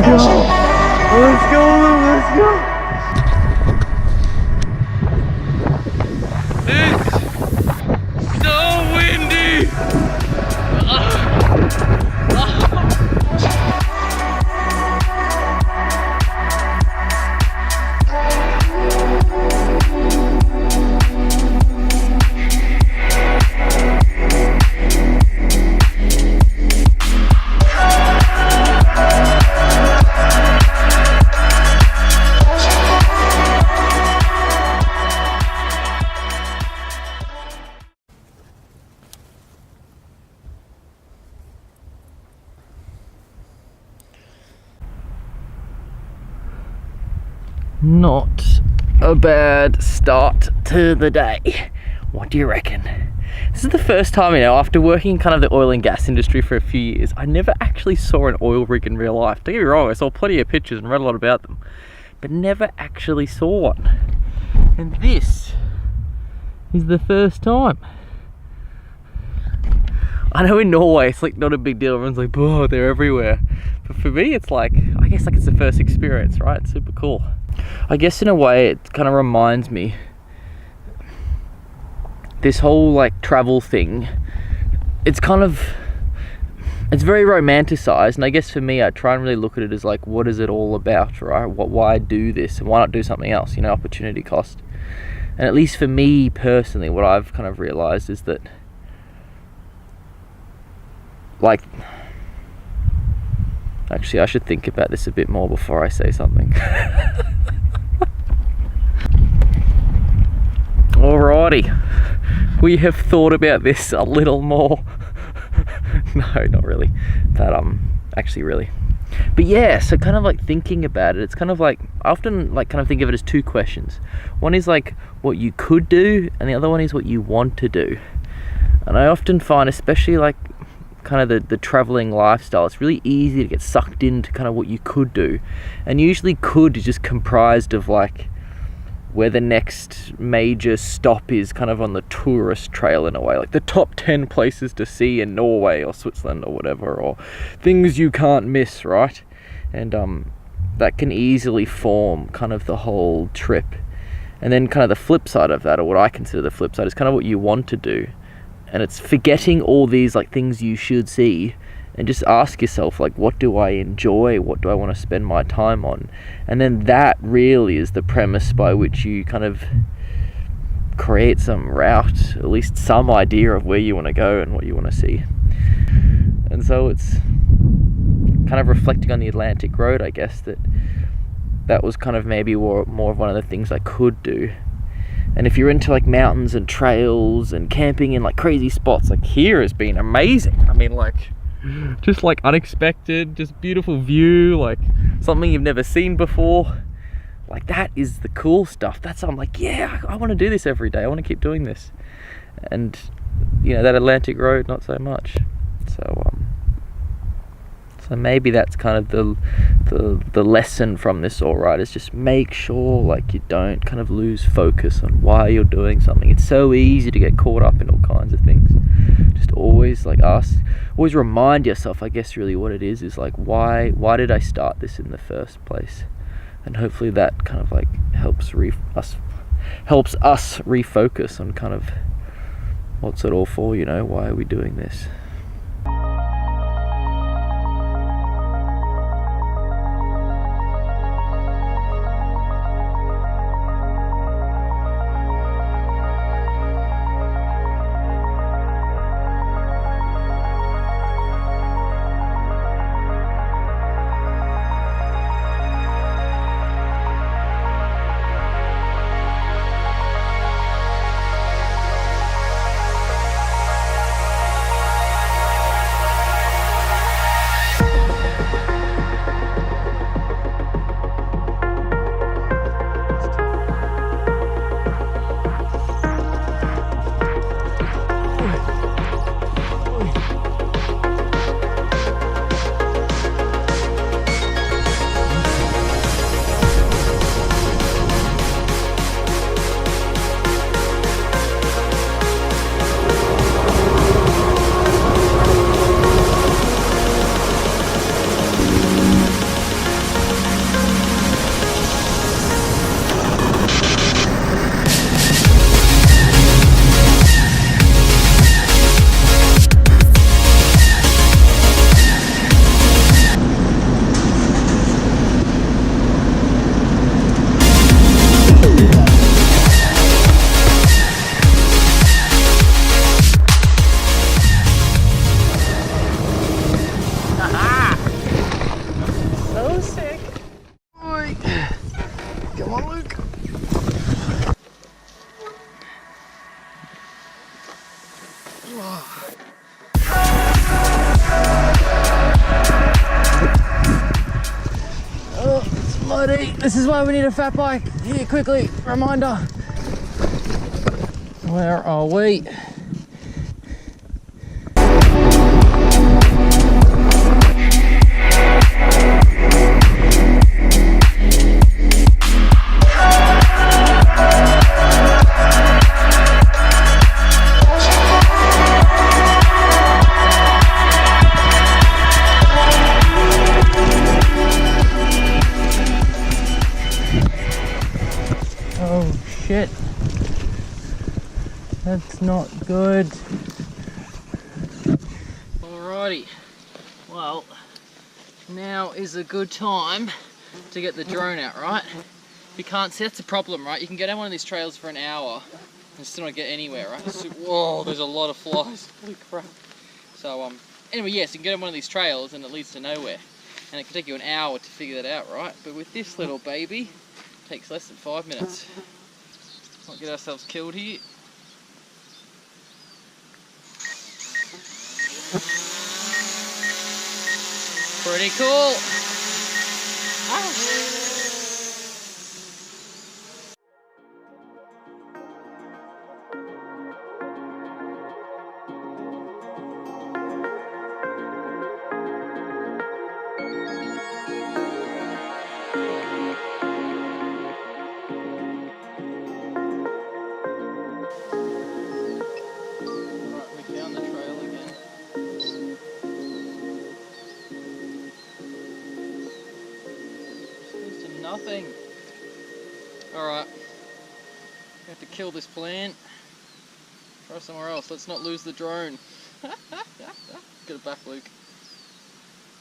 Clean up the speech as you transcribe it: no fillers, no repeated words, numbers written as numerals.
Let's go, let's go. It's so windy. Not a bad start to the day. What do you reckon? This is the first time, after working in kind of the oil and gas industry for a few years, I never actually saw an oil rig in real life. Don't get me wrong, I saw plenty of pictures and read a lot about them, but never actually saw one. And this is the first time. I know in Norway it's like not a big deal, everyone's like, oh, they're everywhere. But for me, it's like, I guess like it's the first experience, right? It's super cool. I guess in a way it kind of reminds me, this whole like travel thing, it's very romanticized, and I guess for me I try and really look at it as like, what is it all about, right? Why do this and why not do something else, opportunity cost. And at least for me personally, what I've kind of realized is that, like, actually I should think about this a bit more before I say something. Alrighty, we have thought about this a little more. No, not really, but actually really. But yeah, so kind of like thinking about it, it's kind of like, I often like kind of think of it as two questions. One is like what you could do, and the other one is what you want to do. And I often find, especially like kind of the traveling lifestyle, it's really easy to get sucked into kind of what you could do. And usually could is just comprised of like where the next major stop is kind of on the tourist trail in a way, like the top 10 places to see in Norway or Switzerland or whatever, or things you can't miss, right? And that can easily form kind of the whole trip. And then kind of the flip side of that, or what I consider the flip side, is kind of what you want to do. And it's forgetting all these like things you should see, and just ask yourself, like, what do I enjoy? What do I want to spend my time on? And then that really is the premise by which you kind of create some route, at least some idea of where you want to go and what you want to see. And so it's kind of reflecting on the Atlantic Road, I guess, that was kind of maybe more of one of the things I could do. And if you're into like mountains and trails and camping in like crazy spots, like here has been amazing. I mean, like, just like unexpected, just beautiful view, like something you've never seen before. Like that is the cool stuff. That's, I'm like, yeah, I want to do this every day. I want to keep doing this. And that Atlantic Road, not so much. So maybe that's kind of the lesson from this, all right, is just make sure like you don't kind of lose focus on why you're doing something. It's so easy to get caught up in all kinds of things. Just always like always remind yourself, I guess really what it is like, why did I start this in the first place? And hopefully that kind of like helps us refocus on kind of what's it all for, why are we doing this? See, this is why we need a fat bike. Here, quickly, reminder. Where are we? Oh shit. That's not good. Alrighty. Well, now is a good time to get the drone out, right? If you can't see, that's a problem, right? You can get on one of these trails for an hour and still not get anywhere, right? So, whoa, there's a lot of flies. Holy crap. So, anyway, yes, you can get on one of these trails and it leads to nowhere. And it can take you an hour to figure that out, right? But with this little baby, it takes less than 5 minutes. Might get ourselves killed here. Pretty cool. Ah. Nothing. Alright. We have to kill this plant. Try somewhere else. Let's not lose the drone. Get it back, Luke.